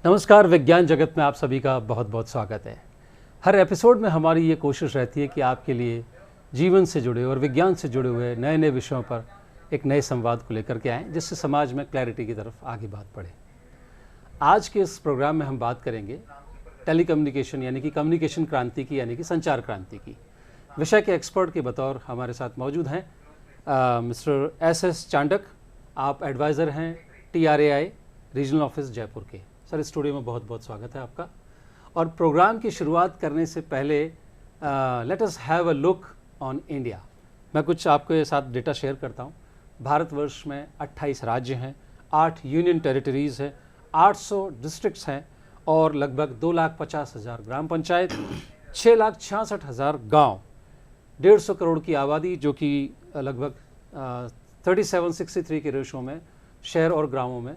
नमस्कार। विज्ञान जगत में आप सभी का बहुत बहुत स्वागत है। हर एपिसोड में हमारी ये कोशिश रहती है कि आपके लिए जीवन से जुड़े और विज्ञान से जुड़े हुए नए नए विषयों पर एक नए संवाद को लेकर के आएँ, जिससे समाज में क्लैरिटी की तरफ आगे बात बढ़े। आज के इस प्रोग्राम में हम बात करेंगे टेलीकम्युनिकेशन यानी कि कम्युनिकेशन क्रांति की, यानी कि संचार क्रांति की। विषय के एक्सपर्ट के बतौर हमारे साथ मौजूद हैं मिस्टर एस चांडक। आप एडवाइज़र हैं TRAI रीजनल ऑफिस जयपुर के। सर, स्टूडियो में बहुत बहुत स्वागत है आपका। और प्रोग्राम की शुरुआत करने से पहले let us have a look on India. मैं कुछ आपके साथ डेटा शेयर करता हूँ। भारतवर्ष में 28 राज्य हैं, 8 यूनियन टेरिटरीज़ हैं, 800 डिस्ट्रिक्ट्स हैं और लगभग 2,50,000 ग्राम पंचायत, 6,66,000 गांव, 150 करोड़ की आबादी, जो कि लगभग 3763 के रेशो में शहर और ग्रामों में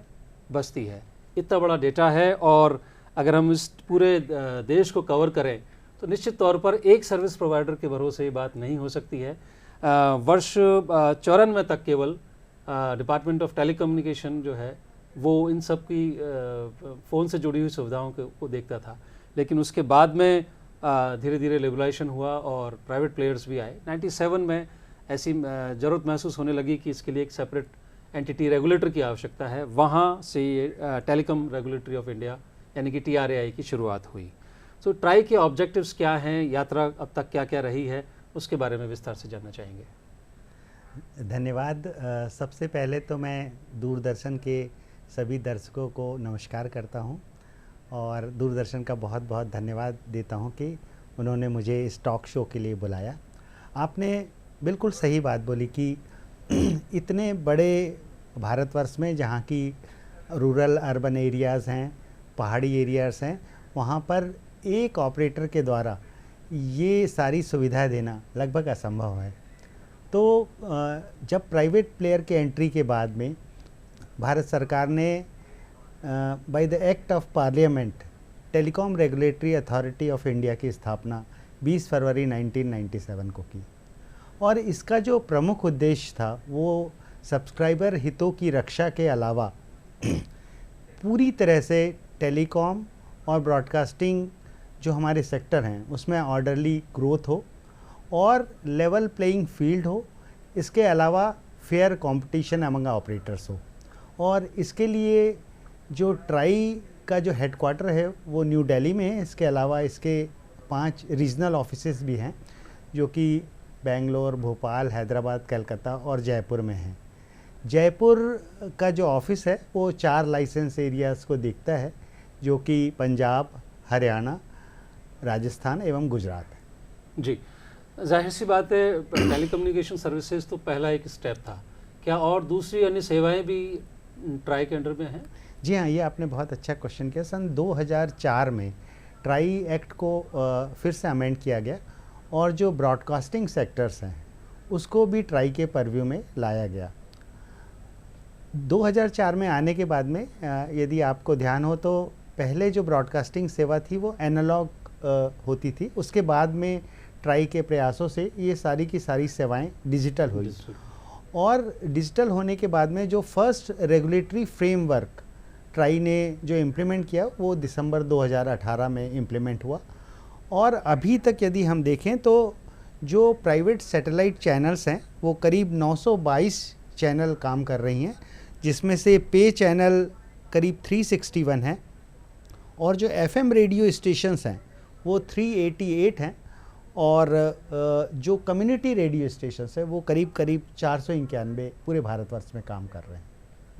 बसती है। इतना बड़ा डेटा है और अगर हम इस पूरे देश को कवर करें तो निश्चित तौर पर एक सर्विस प्रोवाइडर के भरोसे ये बात नहीं हो सकती है। वर्ष 94 तक केवल डिपार्टमेंट ऑफ टेलीकम्युनिकेशन जो है वो इन सब की फ़ोन से जुड़ी हुई सुविधाओं को देखता था, लेकिन उसके बाद में धीरे धीरे लिबरलाइजेशन हुआ और प्राइवेट प्लेयर्स भी आए। 97 में ऐसी ज़रूरत महसूस होने लगी कि इसके लिए एक सेपरेट एंटिटी रेगुलेटर की आवश्यकता है। वहाँ से ये टेलीकॉम रेगुलेटरी ऑफ इंडिया यानी कि TRAI की शुरुआत हुई। सो ट्राई के ऑब्जेक्टिव्स क्या हैं, यात्रा अब तक क्या क्या रही है, उसके बारे में विस्तार से जानना चाहेंगे। धन्यवाद। सबसे पहले तो मैं दूरदर्शन के सभी दर्शकों को नमस्कार करता हूं और दूरदर्शन का बहुत बहुत धन्यवाद देता हूं कि उन्होंने मुझे इस टॉक शो के लिए बुलाया। आपने बिल्कुल सही बात बोली कि इतने बड़े भारतवर्ष में जहाँ की रूरल अर्बन एरियाज़ हैं, पहाड़ी एरियाज़ हैं, वहाँ पर एक ऑपरेटर के द्वारा ये सारी सुविधाएं देना लगभग असंभव है। तो जब प्राइवेट प्लेयर के एंट्री के बाद में भारत सरकार ने by the act of parliament telecom regulatory authority of India की स्थापना 20 फरवरी 1997 को की और इसका जो प्रमुख उद्देश्य था वो सब्सक्राइबर हितों की रक्षा के अलावा पूरी तरह से टेलीकॉम और ब्रॉडकास्टिंग जो हमारे सेक्टर हैं उसमें ऑर्डरली ग्रोथ हो और लेवल प्लेइंग फील्ड हो। इसके अलावा फेयर कंपटीशन अमंग ऑपरेटर्स हो और इसके लिए जो ट्राई का जो हेडक्वार्टर है वो न्यू दिल्ली में है। इसके अलावा इसके 5 रीजनल ऑफिसेस भी हैं जो कि बेंगलोर, भोपाल, हैदराबाद, कलकत्ता और जयपुर में है। जयपुर का जो ऑफिस है वो 4 लाइसेंस एरियाज़ को देखता है जो कि पंजाब, हरियाणा, राजस्थान एवं गुजरात है। जी, जाहिर सी बात है, टेलीकम्युनिकेशन सर्विसेज तो पहला एक स्टेप था। क्या और दूसरी अन्य सेवाएं भी ट्राई के अंडर में हैं? जी हाँ, ये आपने बहुत अच्छा क्वेश्चन किया। सन 2004 में ट्राई एक्ट को फिर से अमेंड किया गया और जो ब्रॉडकास्टिंग सेक्टर्स हैं उसको भी ट्राई के परव्यू में लाया गया। 2004 में आने के बाद में यदि आपको ध्यान हो तो पहले जो ब्रॉडकास्टिंग सेवा थी वो एनालॉग होती थी। उसके बाद में ट्राई के प्रयासों से ये सारी की सारी सेवाएं डिजिटल हुई और डिजिटल होने के बाद में जो फर्स्ट रेगुलेटरी फ्रेमवर्क ट्राई ने जो इम्प्लीमेंट किया वो दिसंबर 2018 में इम्प्लीमेंट हुआ और अभी तक यदि हम देखें तो जो प्राइवेट सैटेलाइट चैनल्स हैं वो करीब 922 चैनल काम कर रही हैं, जिसमें से पे चैनल करीब 361 हैं और जो FM रेडियो स्टेशंस हैं वो 388 हैं और जो कम्युनिटी रेडियो स्टेशंस हैं वो करीब 491 पूरे भारतवर्ष में काम कर रहे हैं।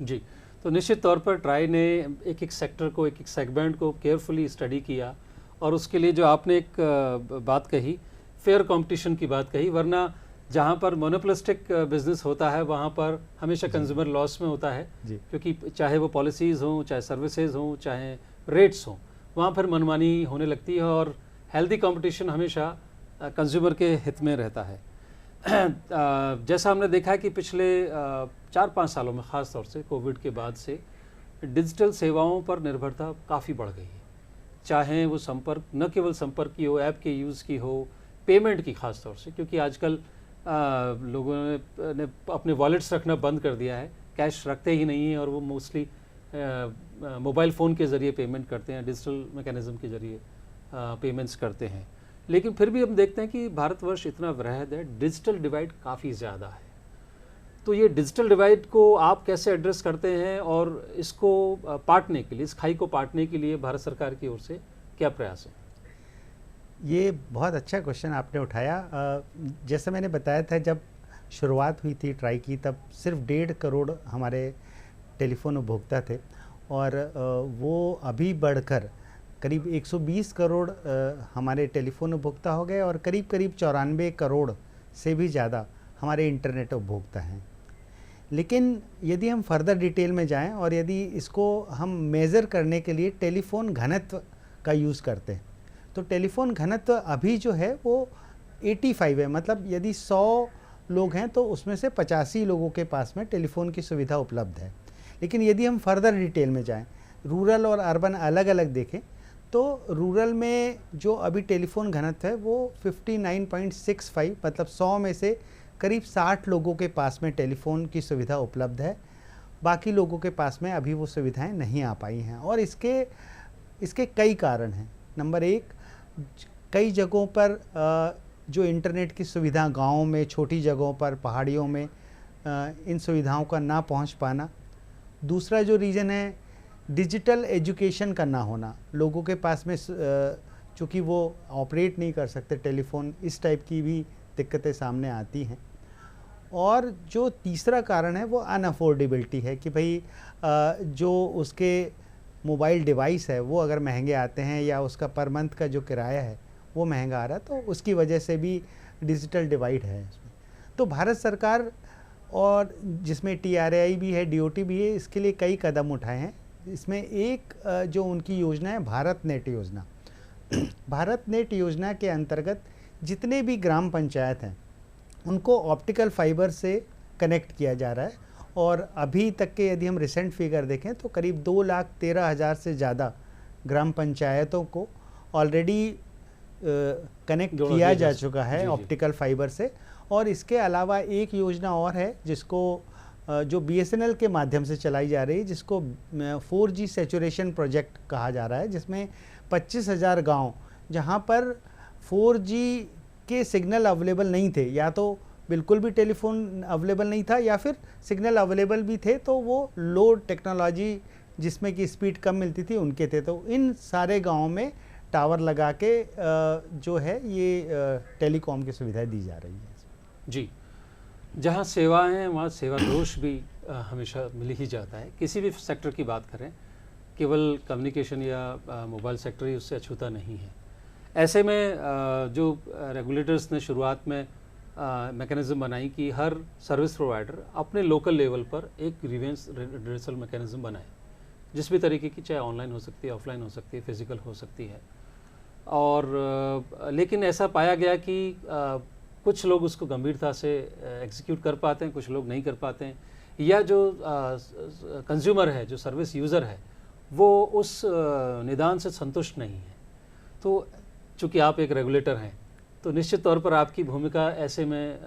जी, तो निश्चित तौर पर ट्राई ने एक एक सेक्टर को, एक एक सेगमेंट को केयरफुली स्टडी किया और उसके लिए जो आपने एक बात कही, फेयर कंपटीशन की बात कही, वरना जहाँ पर मोनोपोलिस्टिक बिजनेस होता है वहाँ पर हमेशा कंज्यूमर लॉस में होता है, क्योंकि चाहे वो पॉलिसीज़ हों, चाहे सर्विसेज हों, चाहे रेट्स हों, वहाँ पर मनमानी होने लगती है और हेल्दी कंपटीशन हमेशा कंज्यूमर के हित में रहता है। जैसा हमने देखा है कि पिछले 4-5 सालों में, ख़ास तौर से कोविड के बाद से डिजिटल सेवाओं पर निर्भरता काफ़ी बढ़ गई है। चाहे वो संपर्क, न केवल संपर्क की हो, ऐप के यूज़ की हो, पेमेंट की ख़ास तौर से, क्योंकि आजकल लोगों ने अपने वॉलेट्स रखना बंद कर दिया है, कैश रखते ही नहीं हैं और वो मोस्टली मोबाइल फ़ोन के ज़रिए पेमेंट करते हैं, डिजिटल मैकेनिज़्म के ज़रिए पेमेंट्स करते हैं, लेकिन फिर भी हम देखते हैं कि भारतवर्ष इतना वृहद है, डिजिटल डिवाइड काफ़ी ज़्यादा है। तो ये डिजिटल डिवाइड को आप कैसे एड्रेस करते हैं और इसको पाटने के लिए, इस खाई को पाटने के लिए भारत सरकार की ओर से क्या प्रयास है? ये बहुत अच्छा क्वेश्चन आपने उठाया। जैसे मैंने बताया था, जब शुरुआत हुई थी ट्राई की, तब सिर्फ 1.5 करोड़ हमारे टेलीफोन उपभोक्ता थे और वो अभी बढ़कर करीब 120 करोड़ हमारे टेलीफोन उपभोक्ता हो गए और करीब करीब 94 करोड़ से भी ज़्यादा हमारे इंटरनेट उपभोक्ता हैं। लेकिन यदि हम फर्दर डिटेल में जाएं और यदि इसको हम मेज़र करने के लिए टेलीफोन घनत्व का यूज़ करते हैं, तो टेलीफोन घनत्व अभी जो है वो 85 है। मतलब यदि 100 लोग हैं तो उसमें से 85 लोगों के पास में टेलीफोन की सुविधा उपलब्ध है। लेकिन यदि हम फर्दर डिटेल में जाएं, रूरल और अर्बन अलग अलग देखें, तो रूरल में जो अभी टेलीफोन घनत्व है वो 59.65, मतलब 100 में से करीब 60 लोगों के पास में टेलीफोन की सुविधा उपलब्ध है। बाकी लोगों के पास में अभी वो सुविधाएं नहीं आ पाई हैं और इसके कई कारण हैं। नंबर 1, कई जगहों पर जो इंटरनेट की सुविधा गाँवों में, छोटी जगहों पर, पहाड़ियों में इन सुविधाओं का ना पहुंच पाना। दूसरा जो रीज़न है, डिजिटल एजुकेशन का ना होना। लोगों के पास में चूँकि वो ऑपरेट नहीं कर सकते टेलीफोन, इस टाइप की भी दिक्कतें सामने आती हैं। और जो तीसरा कारण है वो अनअफोर्डेबिलिटी है कि भाई जो उसके मोबाइल डिवाइस है वो अगर महंगे आते हैं या उसका पर मंथ का जो किराया है वो महंगा आ रहा है, तो उसकी वजह से भी डिजिटल डिवाइड है इसमें। तो भारत सरकार, और जिसमें TRAI भी है, DOT भी है, इसके लिए कई कदम उठाए हैं। इसमें एक जो उनकी योजना है, भारत नेट योजना। भारत नेट योजना के अंतर्गत जितने भी ग्राम पंचायत हैं उनको ऑप्टिकल फाइबर से कनेक्ट किया जा रहा है और अभी तक के यदि हम रिसेंट फिगर देखें तो करीब 2,13,000 से ज़्यादा ग्राम पंचायतों को ऑलरेडी कनेक्ट किया जा चुका है ऑप्टिकल फाइबर से। और इसके अलावा एक योजना और है जिसको जो BSNL के माध्यम से चलाई जा रही है, जिसको 4G सैचुरेशन प्रोजेक्ट कहा जा रहा है, जिसमें 25,000 गाँव जहाँ पर 4G के सिग्नल अवेलेबल नहीं थे, या तो बिल्कुल भी टेलीफोन अवेलेबल नहीं था या फिर सिग्नल अवेलेबल भी थे तो वो लो टेक्नोलॉजी जिसमें कि स्पीड कम मिलती थी उनके थे। तो इन सारे गाँवों में टावर लगा के जो है ये टेलीकॉम की सुविधाएं दी जा रही है। जी, जहाँ सेवाएं हैं वहाँ सेवा दोष भी हमेशा मिल ही जाता है। किसी भी सेक्टर की बात करें, केवल कम्युनिकेशन या मोबाइल सेक्टर ही उससे अछूता नहीं है। ऐसे में जो रेगुलेटर्स ने शुरुआत में मैकेनिज़्म बनाई कि हर सर्विस प्रोवाइडर अपने लोकल लेवल पर एक ग्रीवेंस रिड्रेसल मैकेनिज़्म बनाए, जिस भी तरीके की, चाहे ऑनलाइन हो सकती है, ऑफलाइन हो सकती है, फिजिकल हो सकती है। और लेकिन ऐसा पाया गया कि कुछ लोग उसको गंभीरता से एग्जीक्यूट कर पाते हैं, कुछ लोग नहीं कर पाते हैं, या जो कंज्यूमर है, जो सर्विस यूज़र है, वो उस निदान से संतुष्ट नहीं है। तो चूँकि आप एक रेगुलेटर हैं तो निश्चित तौर पर आपकी भूमिका ऐसे में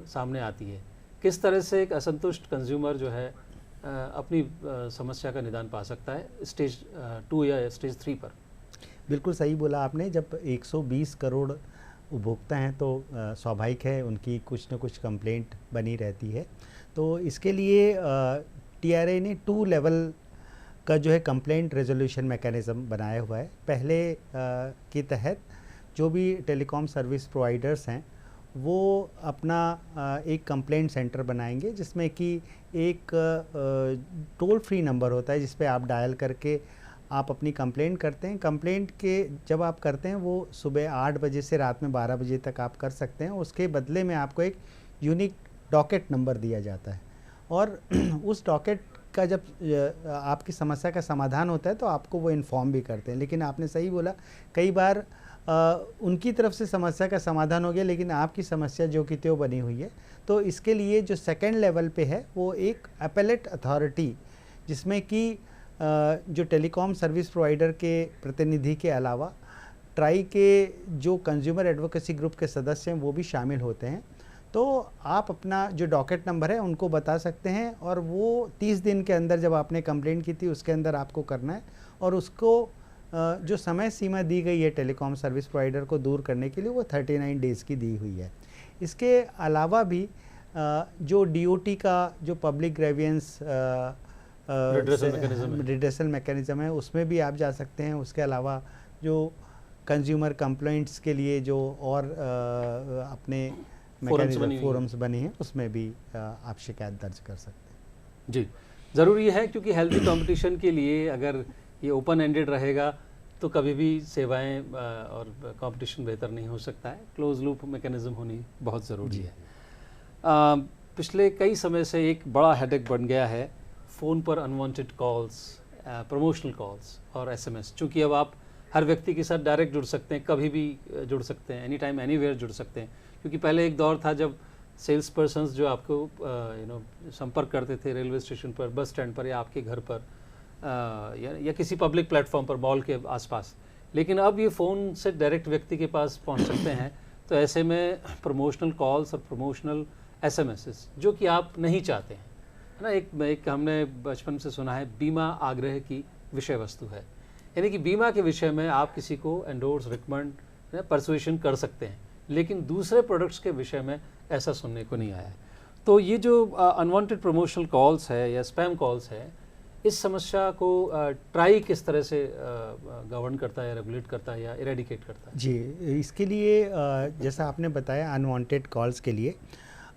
सामने आती है। किस तरह से एक असंतुष्ट कंज्यूमर जो है अपनी समस्या का निदान पा सकता है स्टेज 2 या स्टेज 3 पर? बिल्कुल सही बोला आपने। जब 120 करोड़ उपभोक्ता हैं तो स्वाभाविक है उनकी कुछ न कुछ कंप्लेंट बनी रहती है। तो इसके लिए TRAI ने 2 लेवल का जो है कंप्लेंट रेजोल्यूशन मैकेनिज़्म बनाया हुआ है। पहले के तहत जो भी टेलीकॉम सर्विस प्रोवाइडर्स हैं वो अपना एक कंप्लेंट सेंटर बनाएंगे, जिसमें कि एक टोल फ्री नंबर होता है जिस पे आप डायल करके आप अपनी कंप्लेंट करते हैं। कंप्लेंट के जब आप करते हैं वो सुबह 8 बजे से रात में 12 बजे तक आप कर सकते हैं। उसके बदले में आपको एक यूनिक डॉकेट नंबर दिया जाता है और उस डॉकेट का जब आपकी समस्या का समाधान होता है तो आपको वो इन्फॉर्म भी करते हैं। लेकिन आपने सही बोला, कई बार उनकी तरफ से समस्या का समाधान हो गया लेकिन आपकी समस्या जो कि त्यों बनी हुई है। तो इसके लिए जो सेकंड लेवल पे है वो एक अपीलेट अथॉरिटी, जिसमें कि जो टेलीकॉम सर्विस प्रोवाइडर के प्रतिनिधि के अलावा ट्राई के जो कंज्यूमर एडवोकेसी ग्रुप के सदस्य हैं वो भी शामिल होते हैं। तो आप अपना जो डॉकेट नंबर है उनको बता सकते हैं, और वो 30 दिन के अंदर जब आपने कंप्लेंट की थी उसके अंदर आपको करना है, और उसको जो समय सीमा दी गई है टेलीकॉम सर्विस प्रोवाइडर को दूर करने के लिए वो 39 डेज़ की दी हुई है। इसके अलावा भी जो DOT का जो पब्लिक ग्रेवियंस रिड्रेसल मैकेनिज्म है उसमें भी आप जा सकते हैं। उसके अलावा जो कंज्यूमर कंप्लेंट्स के लिए जो और अपने फोरम्स बने हैं उसमें भी आप शिकायत दर्ज कर सकते हैं। जी, ज़रूरी है, क्योंकि हेल्दी कंपटीशन के लिए अगर ये ओपन एंडेड रहेगा तो कभी भी सेवाएं और कंपटीशन बेहतर नहीं हो सकता है। क्लोज लूप मैकेनिज्म होनी बहुत ज़रूरी है। पिछले कई समय से एक बड़ा हेडेक बन गया है फ़ोन पर अनवांटेड कॉल्स, प्रमोशनल कॉल्स और SMS। चूँकि अब आप हर व्यक्ति के साथ डायरेक्ट जुड़ सकते हैं, कभी भी जुड़ सकते हैं, एनी टाइम एनीवेयर जुड़ सकते हैं। क्योंकि पहले एक दौर था जब सेल्स पर्सन्स जो आपको संपर्क करते थे रेलवे स्टेशन पर, बस स्टैंड पर, या आपके घर पर, या किसी पब्लिक प्लेटफॉर्म पर, मॉल के आसपास। लेकिन अब ये फ़ोन से डायरेक्ट व्यक्ति के पास पहुंच सकते हैं। तो ऐसे में प्रमोशनल कॉल्स और प्रमोशनल SMS जो कि आप नहीं चाहते हैं, है ना, एक हमने बचपन से सुना है, बीमा आग्रह की विषय वस्तु है। यानी कि बीमा के विषय में आप किसी को एंडोर्स, रिकमेंड, परसुएशन कर सकते हैं, लेकिन दूसरे प्रोडक्ट्स के विषय में ऐसा सुनने को नहीं आया है। तो ये जो अनवांटेड प्रमोशनल कॉल्स है या स्पैम कॉल्स है, इस समस्या को ट्राई किस तरह से गवर्न करता है, रेगुलेट करता है या इरेडिकेट करता है? जी, इसके लिए जैसा आपने बताया अनवांटेड कॉल्स के लिए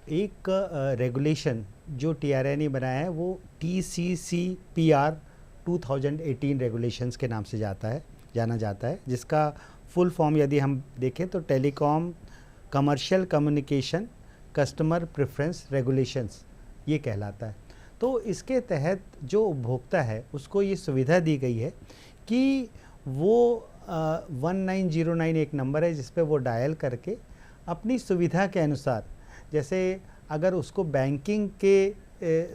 एक रेगुलेशन जो TRI ने बनाया है वो TCCPR 2018 रेगुलेशंस के नाम से जाना जाता है, जिसका फुल फॉर्म यदि हम देखें तो telecom commercial communication customer preference regulations ये कहलाता है। तो इसके तहत जो उपभोक्ता है उसको ये सुविधा दी गई है कि वो 1909 एक नंबर है जिस पे वो डायल करके अपनी सुविधा के अनुसार, जैसे अगर उसको बैंकिंग के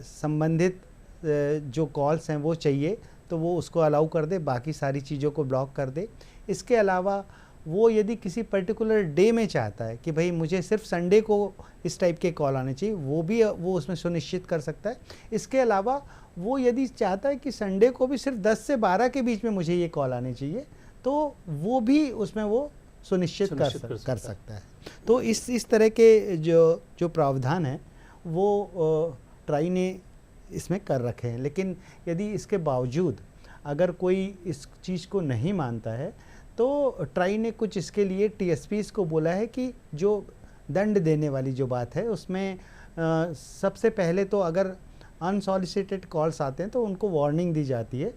संबंधित जो कॉल्स हैं वो चाहिए तो वो उसको अलाउ कर दे, बाकी सारी चीज़ों को ब्लॉक कर दे। इसके अलावा वो यदि किसी पर्टिकुलर डे में चाहता है कि भाई मुझे सिर्फ संडे को इस टाइप के कॉल आने चाहिए, वो उसमें सुनिश्चित कर सकता है। इसके अलावा वो यदि चाहता है कि संडे को भी सिर्फ 10 से 12 के बीच में मुझे ये कॉल आने चाहिए, तो वो भी उसमें वो सुनिश्चित कर सकता है। तो इस तरह के जो प्रावधान हैं वो ट्राई ने इसमें कर रखे हैं। लेकिन यदि इसके बावजूद अगर कोई इस चीज़ को नहीं मानता है तो ट्राई ने कुछ इसके लिए TSPs को बोला है कि जो दंड देने वाली जो बात है उसमें सबसे पहले तो अगर अनसॉलिसिटेड कॉल्स आते हैं तो उनको वार्निंग दी जाती है,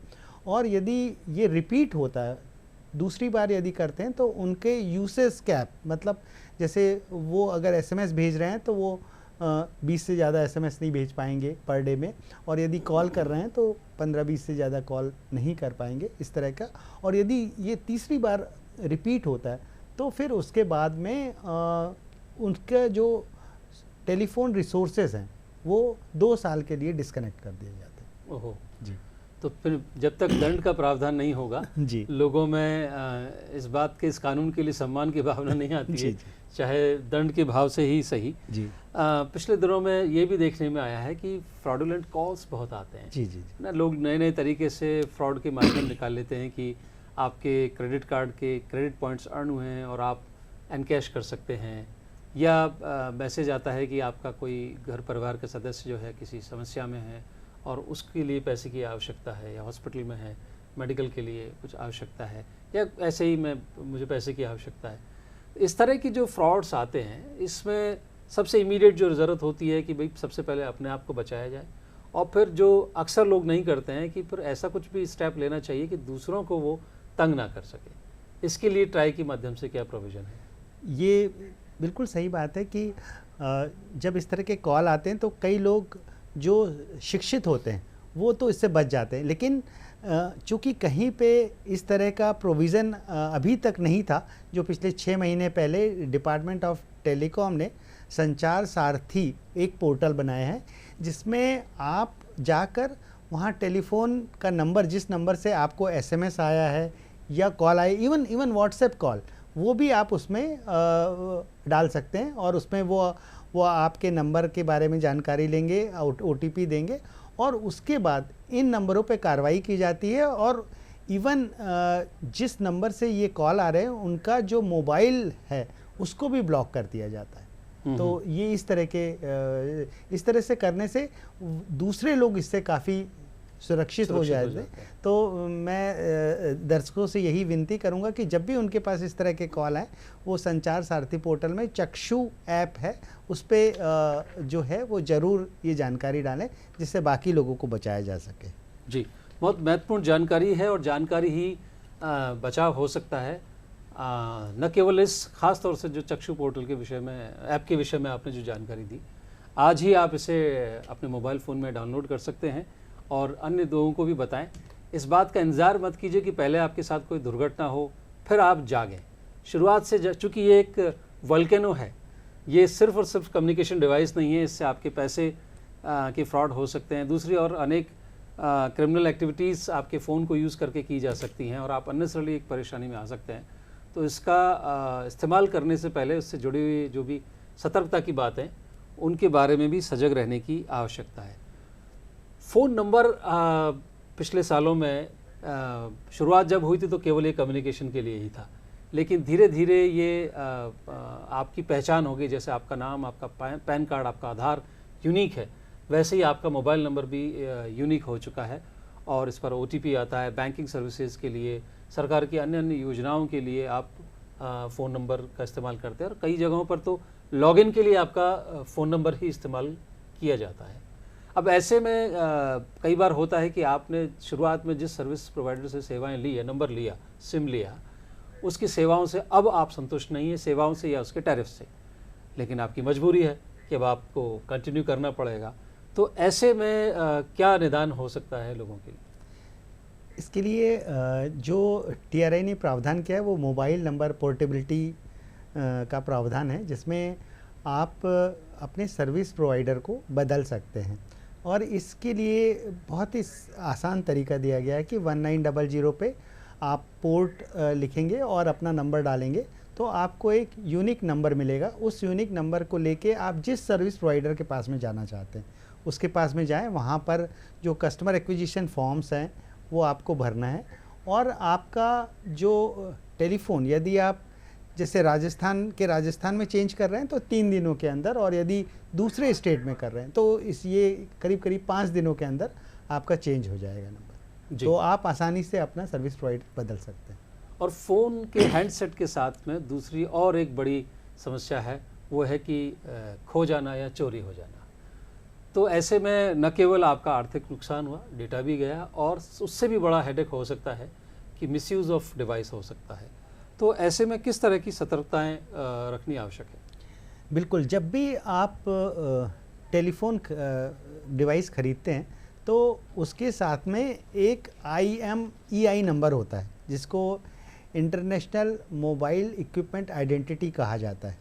और यदि ये रिपीट होता है, दूसरी बार यदि करते हैं तो उनके यूसेज कैप, मतलब जैसे वो अगर SMS भेज रहे हैं तो वो 20 से ज़्यादा SMS नहीं भेज पाएंगे पर डे में, और यदि कॉल कर रहे हैं तो 15-20 से ज़्यादा कॉल नहीं कर पाएंगे, इस तरह का। और यदि ये तीसरी बार रिपीट होता है तो फिर उसके बाद में उनके जो टेलीफोन रिसोर्सेज हैं वो 2 साल के लिए डिस्कनेक्ट कर दिए जाते हैं। ओहो जी। तो फिर जब तक दंड का प्रावधान नहीं होगा जी, लोगों में इस बात के, इस कानून के लिए सम्मान की भावना नहीं आती है, चाहे दंड के भाव से ही सही। जी। पिछले दिनों में ये भी देखने में आया है कि फ्रॉडुलेंट कॉल्स बहुत आते हैं। जी जी ना, लोग नए नए तरीके से फ्रॉड के माध्यम निकाल लेते हैं कि आपके क्रेडिट कार्ड के क्रेडिट पॉइंट्स अर्न हुए हैं और आप एनकैश कर सकते हैं, या मैसेज आता है कि आपका कोई घर परिवार का सदस्य जो है किसी समस्या में है और उसके लिए पैसे की आवश्यकता है, या हॉस्पिटल में है, मेडिकल के लिए कुछ आवश्यकता है, या ऐसे ही मुझे पैसे की आवश्यकता है। इस तरह की जो फ्रॉड्स आते हैं इसमें सबसे इमीडिएट जो ज़रूरत होती है कि भाई सबसे पहले अपने आप को बचाया जाए, और फिर जो अक्सर लोग नहीं करते हैं कि फिर ऐसा कुछ भी स्टेप लेना चाहिए कि दूसरों को वो तंग ना कर सके। इसके लिए ट्राई के माध्यम से क्या प्रोविज़न है? ये बिल्कुल सही बात है कि जब इस तरह के कॉल आते हैं तो कई लोग जो शिक्षित होते हैं वो तो इससे बच जाते हैं, लेकिन चूँकि कहीं पे इस तरह का प्रोविज़न अभी तक नहीं था, जो पिछले 6 महीने पहले डिपार्टमेंट ऑफ टेलीकॉम ने संचार सारथी एक पोर्टल बनाया है जिसमें आप जाकर वहाँ टेलीफोन का नंबर, जिस नंबर से आपको SMS आया है या कॉल आए, इवन व्हाट्सएप कॉल, वो भी आप उसमें डाल सकते हैं, और उसमें वो वो आपके नंबर के बारे में जानकारी लेंगे, OTP देंगे और उसके बाद इन नंबरों पे कार्रवाई की जाती है और इवन जिस नंबर से ये कॉल आ रहे हैं उनका जो मोबाइल है उसको भी ब्लॉक कर दिया जाता है। तो ये इस तरह से करने से दूसरे लोग इससे काफ़ी सुरक्षित हो जाते हैं। तो मैं दर्शकों से यही विनती करूंगा कि जब भी उनके पास इस तरह के कॉल आए, वो संचार सारथी पोर्टल में चक्षु ऐप है, उस पर जो है वो ज़रूर ये जानकारी डालें जिससे बाकी लोगों को बचाया जा सके। जी, बहुत महत्वपूर्ण जानकारी है और जानकारी ही बचाव हो सकता है। न केवल इस खास तौर से जो चक्षु पोर्टल के विषय में, ऐप के विषय में आपने जो जानकारी दी, आज ही आप इसे अपने मोबाइल फ़ोन में डाउनलोड कर सकते हैं और अन्य लोगों को भी बताएं। इस बात का इंतज़ार मत कीजिए कि पहले आपके साथ कोई दुर्घटना हो फिर आप जागें। शुरुआत से, चूँकि ये एक वोल्केनो है, ये सिर्फ़ और सिर्फ कम्युनिकेशन डिवाइस नहीं है, इससे आपके पैसे के फ्रॉड हो सकते हैं। दूसरी और अनेक क्रिमिनल एक्टिविटीज़ आपके फ़ोन को यूज़ करके की जा सकती हैं और आप अननेसेसरली एक परेशानी में आ सकते हैं। तो इसका इस्तेमाल करने से पहले उससे जुड़ी हुई जो भी सतर्कता की बातें, उनके बारे में भी सजग रहने की आवश्यकता है। फ़ोन नंबर पिछले सालों में शुरुआत जब हुई थी तो केवल ये कम्युनिकेशन के लिए ही था, लेकिन धीरे धीरे ये आपकी पहचान हो गई। जैसे आपका नाम, आपका पैन कार्ड, आपका आधार यूनिक है, वैसे ही आपका मोबाइल नंबर भी यूनिक हो चुका है और इस पर OTP आता है। बैंकिंग सर्विसेज के लिए, सरकार की अन्य अन्य योजनाओं के लिए आप फ़ोन नंबर का इस्तेमाल करते हैं और कई जगहों पर तो लॉगिन के लिए आपका फ़ोन नंबर ही इस्तेमाल किया जाता है। अब ऐसे में कई बार होता है कि आपने शुरुआत में जिस सर्विस प्रोवाइडर से सेवाएं ली है, नंबर लिया, सिम लिया, उसकी सेवाओं से अब आप संतुष्ट नहीं है, सेवाओं से या उसके टैरिफ से, लेकिन आपकी मजबूरी है कि अब आपको कंटिन्यू करना पड़ेगा। तो ऐसे में क्या निदान हो सकता है लोगों के लिए? इसके लिए जो TRI ने प्रावधान किया है वो मोबाइल नंबर पोर्टेबिलिटी का प्रावधान है, जिसमें आप अपने सर्विस प्रोवाइडर को बदल सकते हैं और इसके लिए बहुत ही आसान तरीका दिया गया है कि 1900 पे आप पोर्ट लिखेंगे और अपना नंबर डालेंगे तो आपको एक यूनिक नंबर मिलेगा। उस यूनिक नंबर को लेके आप जिस सर्विस प्रोवाइडर के पास में जाना चाहते हैं उसके पास में जाएं, वहाँ पर जो कस्टमर एक्विजिशन फॉर्म्स हैं वो आपको भरना है और आपका जो टेलीफोन, यदि आप जैसे राजस्थान में चेंज कर रहे हैं तो 3 दिनों के अंदर, और यदि दूसरे स्टेट में कर रहे हैं तो ये करीब 5 दिनों के अंदर आपका चेंज हो जाएगा नंबर। तो आप आसानी से अपना सर्विस प्रोवाइडर बदल सकते हैं। और फ़ोन के हैंडसेट के साथ में दूसरी और एक बड़ी समस्या है, वो है कि खो जाना या चोरी हो जाना। तो ऐसे में न केवल आपका आर्थिक नुकसान हुआ, डेटा भी गया, और उससे भी बड़ा हेडेक हो सकता है कि मिसयूज़ ऑफ डिवाइस हो सकता है। तो ऐसे में किस तरह की सतर्कताएं रखनी आवश्यक है? बिल्कुल, जब भी आप टेलीफोन डिवाइस खरीदते हैं तो उसके साथ में एक IMEI नंबर होता है जिसको इंटरनेशनल मोबाइल इक्विपमेंट आइडेंटिटी कहा जाता है।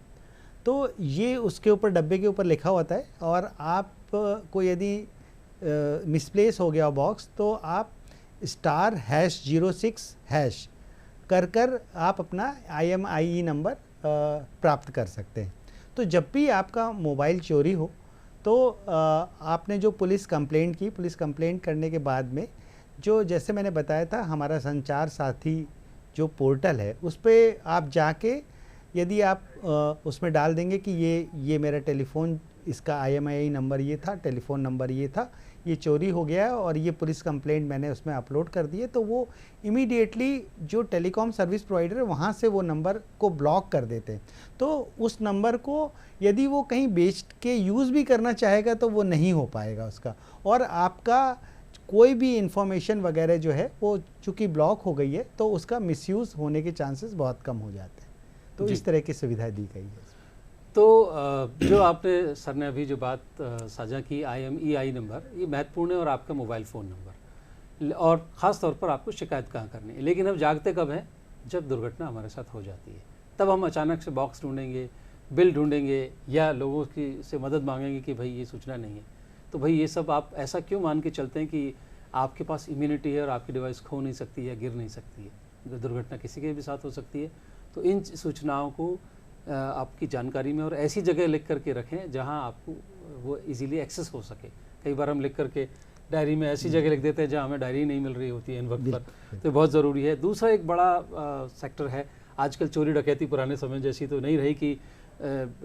तो ये उसके ऊपर, डब्बे के ऊपर लिखा होता है और आप को यदि मिसप्लेस हो गया बॉक्स तो आप *#06# कर आप अपना IMEI नंबर प्राप्त कर सकते हैं। तो जब भी आपका मोबाइल चोरी हो तो आपने जो पुलिस कंप्लेंट करने के बाद में, जो जैसे मैंने बताया था, हमारा संचार साथी जो पोर्टल है उस पर आप जाके यदि आप उसमें डाल देंगे कि ये मेरा टेलीफोन, इसका IMEI नंबर ये था, टेलीफोन नंबर ये था, ये चोरी हो गया और ये पुलिस कंप्लेंट मैंने उसमें अपलोड कर दी है, तो वो इमीडिएटली जो टेलीकॉम सर्विस प्रोवाइडर है वहाँ से वो नंबर को ब्लॉक कर देते हैं। तो उस नंबर को यदि वो कहीं बेच के यूज़ भी करना चाहेगा तो वो नहीं हो पाएगा उसका, और आपका कोई भी इंफॉर्मेशन वगैरह जो है वो चूँकि ब्लॉक हो गई है तो उसका मिसयूज़ होने के चांसेस बहुत कम हो जाते हैं। तो इस तरह की सुविधा दी गई है। तो जो आपने सर ने अभी जो बात साझा की, IMEI नंबर, ये महत्वपूर्ण है, और आपका मोबाइल फ़ोन नंबर, और ख़ास तौर पर आपको शिकायत कहाँ करनी है। लेकिन अब जागते कब हैं? जब दुर्घटना हमारे साथ हो जाती है, तब हम अचानक से बॉक्स ढूंढेंगे, बिल ढूंढेंगे या लोगों की से मदद मांगेंगे कि भाई ये सूचना नहीं है। तो भाई ये सब आप ऐसा क्यों मान के चलते हैं कि आपके पास इम्यूनिटी है और आपकी डिवाइस खो नहीं सकती है, गिर नहीं सकती है? दुर्घटना किसी के भी साथ हो सकती है। तो इन सूचनाओं को आपकी जानकारी में, और ऐसी जगह लिख करके रखें जहां आपको वो इजीली एक्सेस हो सके। कई बार हम लिख करके डायरी में ऐसी जगह लिख देते हैं जहां हमें डायरी नहीं मिल रही होती है इन वक्त पर, तो बहुत ज़रूरी है। दूसरा एक बड़ा सेक्टर है, आजकल चोरी डकैती पुराने समय जैसी तो नहीं रही कि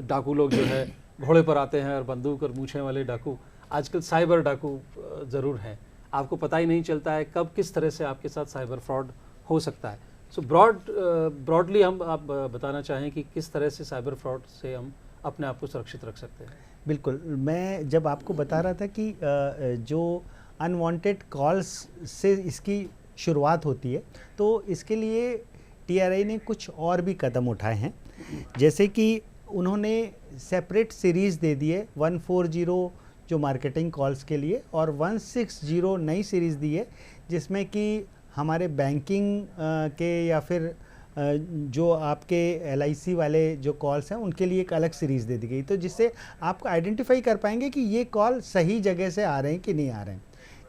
डाकू लोग जो है घोड़े पर आते हैं और बंदूक और मूछें वाले डाकू। आजकल साइबर डाकू ज़रूर हैं, आपको पता ही नहीं चलता है कब किस तरह से आपके साथ साइबर फ्रॉड हो सकता है। सो ब्रॉडली हम आप बताना चाहें कि किस तरह से साइबर फ्रॉड से हम अपने आप को सुरक्षित रख सकते हैं। बिल्कुल, मैं जब आपको बता रहा था कि जो अनवांटेड कॉल्स से इसकी शुरुआत होती है, तो इसके लिए टीआरआई ने कुछ और भी कदम उठाए हैं। जैसे कि उन्होंने सेपरेट सीरीज़ दे दी है 140 जो मार्केटिंग कॉल्स के लिए, और 160 नई सीरीज़ दी है जिसमें कि हमारे बैंकिंग के या फिर जो आपके LIC वाले जो कॉल्स हैं उनके लिए एक अलग सीरीज़ दे दी गई, तो जिससे आपको आइडेंटिफाई कर पाएंगे कि ये कॉल सही जगह से आ रहे हैं कि नहीं आ रहे हैं।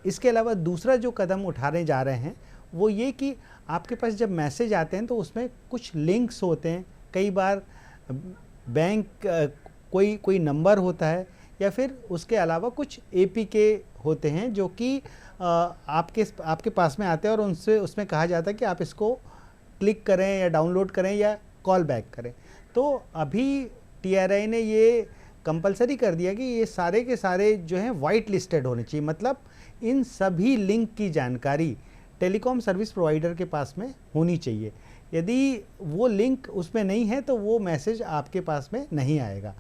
इसके अलावा दूसरा जो कदम उठाने जा रहे हैं वो ये कि आपके पास जब मैसेज आते हैं तो उसमें कुछ लिंक्स होते हैं, कई बार बैंक कोई नंबर होता है या फिर उसके अलावा कुछ APK होते हैं जो कि आपके पास में आते हैं, और उनसे उसमें कहा जाता है कि आप इसको क्लिक करें या डाउनलोड करें या कॉल बैक करें। तो अभी TRI ने ये कंपलसरी कर दिया कि ये सारे के सारे जो हैं वाइट लिस्टेड होने चाहिए, मतलब इन सभी लिंक की जानकारी टेलीकॉम सर्विस प्रोवाइडर के पास में होनी चाहिए। यदि वो लिंक उसमें नहीं है तो वो मैसेज आपके पास में नहीं आएगा।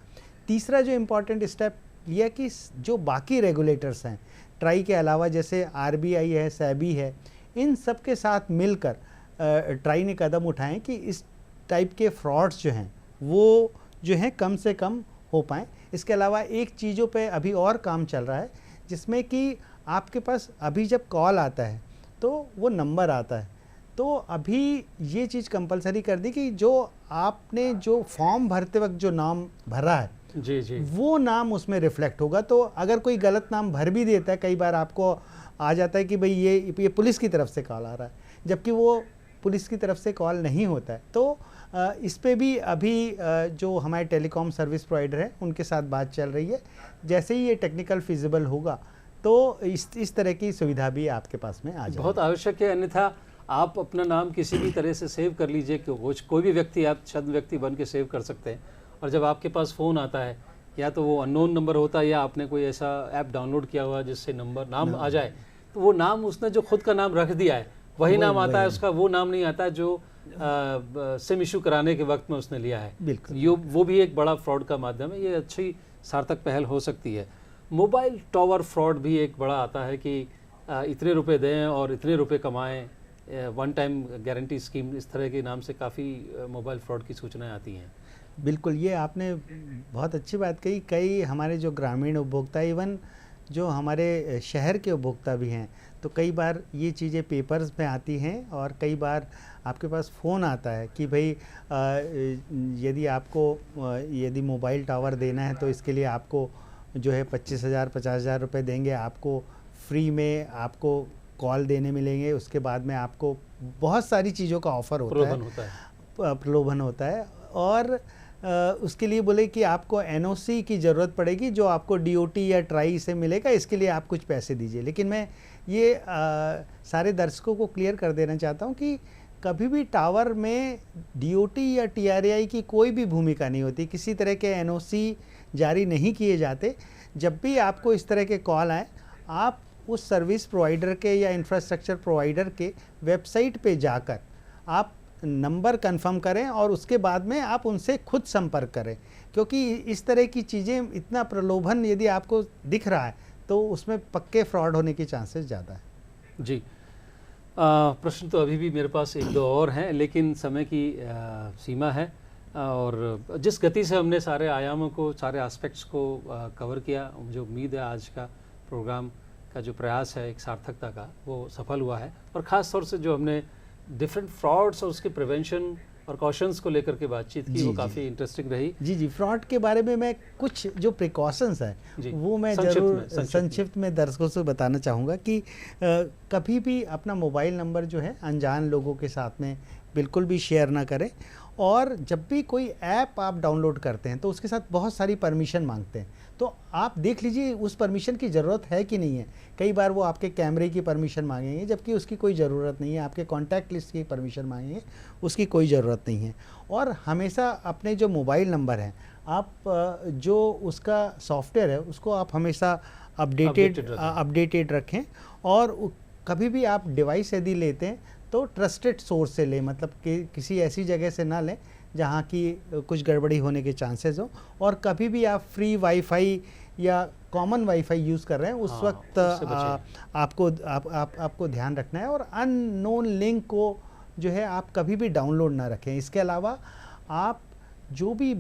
तीसरा जो इम्पॉर्टेंट स्टेप लिया कि जो बाकी रेगुलेटर्स हैं ट्राई के अलावा, जैसे RBI है, SEBI है, इन सब के साथ मिलकर ट्राई ने कदम उठाएं कि इस टाइप के फ्रॉड्स जो हैं वो जो हैं कम से कम हो पाएँ। इसके अलावा एक चीज़ों पे अभी और काम चल रहा है जिसमें कि आपके पास अभी जब कॉल आता है तो वो नंबर आता है, तो अभी ये चीज़ कंपलसरी कर दी कि जो आपने जो फॉर्म भरते वक्त जो नाम भरा है जी वो नाम उसमें रिफ्लेक्ट होगा। तो अगर कोई गलत नाम भर भी देता है, कई बार आपको आ जाता है कि भाई ये पुलिस की तरफ से कॉल आ रहा है, जबकि वो पुलिस की तरफ से कॉल नहीं होता है। तो इस पे भी अभी जो हमारे टेलीकॉम सर्विस प्रोवाइडर है उनके साथ बात चल रही है। जैसे ही ये टेक्निकल फिजिबल होगा तो इस तरह की सुविधा भी आपके पास में आ जाएगी। बहुत आवश्यक है, अन्यथा आप अपना नाम किसी भी तरह से सेव कर लीजिए, कोई भी व्यक्ति आप छद्म व्यक्ति बन के सेव कर सकते हैं, और जब आपके पास फ़ोन आता है या तो वो अननोन नंबर होता है या आपने कोई ऐसा ऐप डाउनलोड किया हुआ जिससे नाम आ जाए, तो वो नाम उसने जो खुद का नाम रख दिया है वही नाम आता है, उसका वो नाम नहीं आता जो सिम इशू कराने के वक्त में उसने लिया है। बिल्कुल, वो भी एक बड़ा फ्रॉड का माध्यम है। ये अच्छी सार्थक पहल हो सकती है। मोबाइल टावर फ्रॉड भी एक बड़ा आता है कि इतने रुपए दें और इतने रुपए कमाएं, वन टाइम गारंटी स्कीम, इस तरह के नाम से काफ़ी मोबाइल फ्रॉड की सूचनाएं आती हैं। बिल्कुल, ये आपने बहुत अच्छी बात कही। कई हमारे जो ग्रामीण उपभोक्ता, इवन जो हमारे शहर के उपभोक्ता भी हैं, तो कई बार ये चीज़ें पेपर्स में आती हैं और कई बार आपके पास फ़ोन आता है कि भाई यदि मोबाइल टावर देना है तो इसके लिए आपको जो है 25,000 50,000 रुपये देंगे, आपको फ्री में आपको कॉल देने मिलेंगे, उसके बाद में आपको बहुत सारी चीज़ों का ऑफ़र होता है, प्रलोभन होता है, और उसके लिए बोले कि आपको NOC की ज़रूरत पड़ेगी जो आपको DOT या ट्राई से मिलेगा, इसके लिए आप कुछ पैसे दीजिए। लेकिन मैं ये सारे दर्शकों को क्लियर कर देना चाहता हूँ कि कभी भी टावर में DOT या TRAI की कोई भी भूमिका नहीं होती, किसी तरह के NOC जारी नहीं किए जाते। जब भी आपको इस तरह के कॉल आए, आप उस सर्विस प्रोवाइडर के या इंफ्रास्ट्रक्चर प्रोवाइडर के वेबसाइट पे जाकर आप नंबर कंफर्म करें और उसके बाद में आप उनसे खुद संपर्क करें, क्योंकि इस तरह की चीज़ें, इतना प्रलोभन यदि आपको दिख रहा है तो उसमें पक्के फ्रॉड होने की चांसेस ज़्यादा है। जी, प्रश्न तो अभी भी मेरे पास एक दो और हैं, लेकिन समय की सीमा है, और जिस गति से हमने सारे आयामों को, सारे एस्पेक्ट्स को कवर किया, मुझे उम्मीद है आज का प्रोग्राम का जो प्रयास है एक सार्थकता का, वो सफल हुआ है। और ख़ास तौर से जो हमने डिफरेंट फ्रॉड्स और उसके प्रिवेंशन और कॉशंस को लेकर के बातचीत की, वो काफ़ी इंटरेस्टिंग रही। जी, फ्रॉड के बारे में मैं कुछ जो प्रिकॉशंस हैं वो मैं ज़रूर संक्षिप्त में दर्शकों से बताना चाहूँगा कि कभी भी अपना मोबाइल नंबर जो है अनजान लोगों के साथ में बिल्कुल भी शेयर ना करें, और जब भी कोई ऐप आप डाउनलोड करते हैं तो उसके साथ बहुत सारी परमिशन मांगते हैं, तो आप देख लीजिए उस परमिशन की ज़रूरत है कि नहीं है। कई बार वो आपके कैमरे की परमिशन मांगेंगे जबकि उसकी कोई ज़रूरत नहीं है, आपके कॉन्टैक्ट लिस्ट की परमिशन मांगेंगे, उसकी कोई ज़रूरत नहीं है। और हमेशा अपने जो मोबाइल नंबर हैं, आप जो उसका सॉफ्टवेयर है उसको आप हमेशा अपडेटेड रखें। और कभी भी आप डिवाइस यदि लेते हैं तो ट्रस्टेड सोर्स से लें, मतलब कि किसी ऐसी जगह से ना लें जहाँ की कुछ गड़बड़ी होने के चांसेस हो। और कभी भी आप फ्री वाईफाई या कॉमन वाईफाई यूज़ कर रहे हैं उस वक्त आपको ध्यान रखना है। और अननोन लिंक को जो है आप कभी भी डाउनलोड ना रखें। इसके अलावा आप जो भी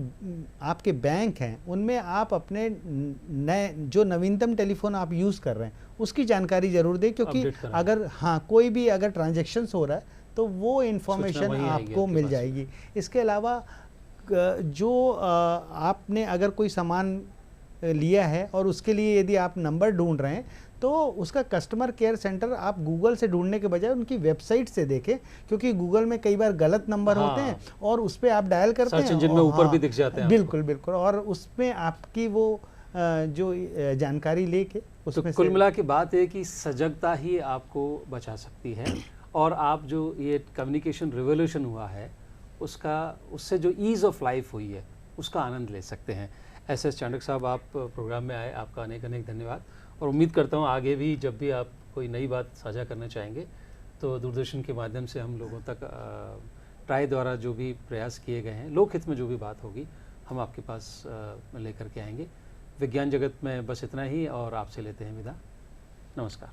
आपके बैंक हैं उनमें आप अपने नए जो नवीनतम टेलीफोन आप यूज़ कर रहे हैं उसकी जानकारी ज़रूर दें, क्योंकि अगर कोई भी अगर ट्रांजैक्शंस हो रहा है तो वो इन्फॉर्मेशन आपको मिल जाएगी। इसके अलावा जो आपने अगर कोई सामान लिया है और उसके लिए यदि आप नंबर ढूंढ रहे हैं तो उसका कस्टमर केयर सेंटर आप गूगल से ढूंढने के बजाय उनकी वेबसाइट से देखें, क्योंकि गूगल में कई बार गलत नंबर होते हैं और उस पर आप डायल करते हैं, सर्च इंजन में ऊपर भी दिख जाते हैं। बिल्कुल बिल्कुल, और उसमें आपकी वो जो जानकारी लेके उसमें तो कुल मिला के बात है कि सजगता ही आपको बचा सकती है। और आप जो ये कम्युनिकेशन रिवोल्यूशन हुआ है उससे जो ईज़ ऑफ लाइफ हुई है उसका आनंद ले सकते हैं। एस चाणक्य साहब, आप प्रोग्राम में आए, आपका अनेक अनेक धन्यवाद। और उम्मीद करता हूँ आगे भी जब भी आप कोई नई बात साझा करना चाहेंगे तो दूरदर्शन के माध्यम से हम लोगों तक ट्राई द्वारा जो भी प्रयास किए गए हैं, लोकहित में जो भी बात होगी हम आपके पास लेकर के आएंगे। विज्ञान जगत में बस इतना ही और आपसे लेते हैं विदा। नमस्कार।